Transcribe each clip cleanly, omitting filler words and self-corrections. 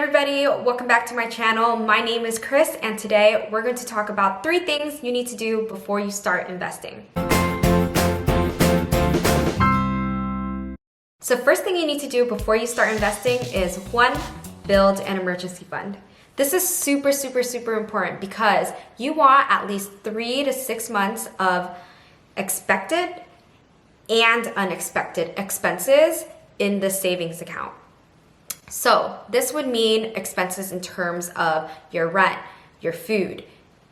everybody, welcome back to my channel. My name is Chris and today we're going to talk about 3 things you need to do before you start investing. So first thing you need to do before you start investing is 1, build an emergency fund. This is super important because you want at least 3 to 6 months of expected and unexpected expenses in the savings account. So this would mean expenses in terms of your rent, your food,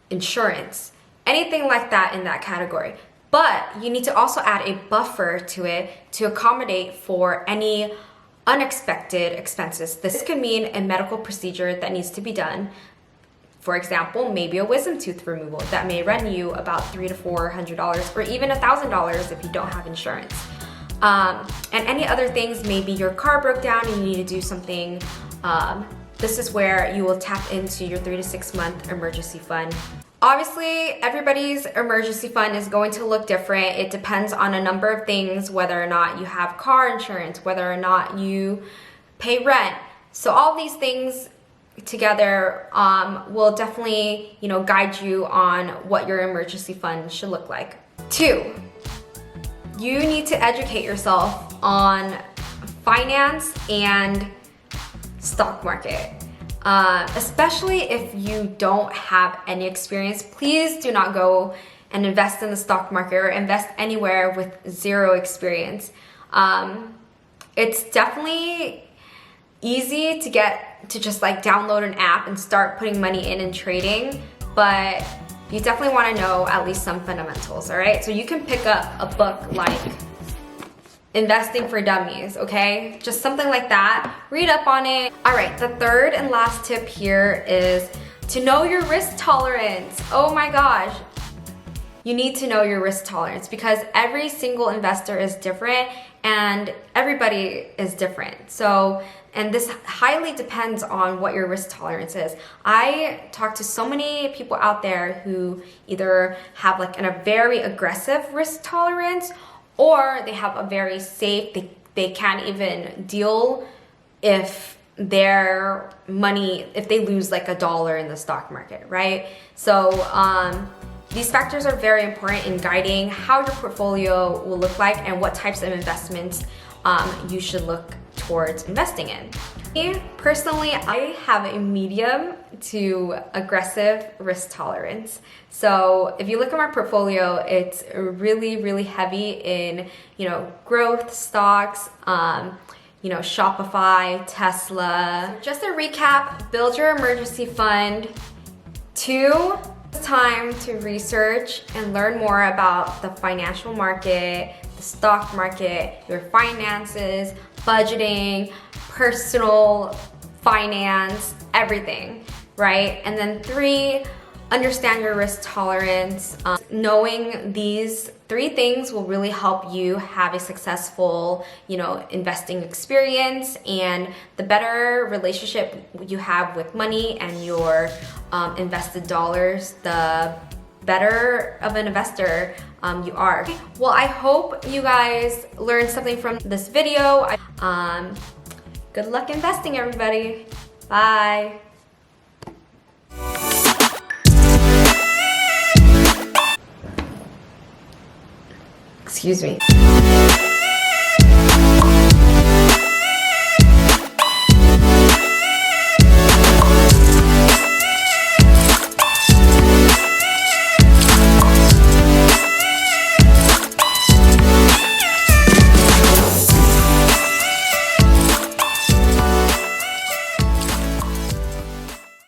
insurance, anything like that in that category. But you need to also add a buffer to it to accommodate for any unexpected expenses. This could mean a medical procedure that needs to be done. For example, maybe a wisdom tooth removal that may run you about $300 to $400 or even $1,000 if you don't have insurance. And any other things, maybe your car broke down and you need to do something. This is where you will tap into your 3 to 6 month emergency fund. Obviously, everybody's emergency fund is going to look different. It depends on a number of things, whether or not you have car insurance, whether or not you pay rent. So all these things together will definitely, guide you on what your emergency fund should look like. 2, you need to educate yourself on finance and stock market. Especially if you don't have any experience, please do not go and invest in the stock market or invest anywhere with 0 experience. It's definitely easy to just download an app and start putting money in and trading, but you definitely want to know at least some fundamentals, all right? So you can pick up a book like Investing for Dummies, okay? Just something like that. Read up on it. All right, the 3rd and last tip here is to know your risk tolerance. Oh my gosh. You need to know your risk tolerance because every single investor is different and everybody is different. And this highly depends on what your risk tolerance is. I talk to so many people out there who either have a very aggressive risk tolerance or they have a very safe, they can't even deal if their money, if they lose $1 in the stock market, right? So these factors are very important in guiding how your portfolio will look like and what types of investments you should look towards investing in. Me, personally, I have a medium to aggressive risk tolerance. So if you look at my portfolio, it's really heavy in, growth stocks, Shopify, Tesla. So just to recap, build your emergency fund. 2, it's time to research and learn more about the financial market, the stock market, your finances, budgeting, personal finance, everything, right? And then 3, understand your risk tolerance. Knowing these 3 things will really help you have a successful, investing experience, and the better relationship you have with money and your invested dollars, the better of an investor you are. Well, I hope you guys learned something from this video. Good luck investing, everybody. Bye. Excuse me.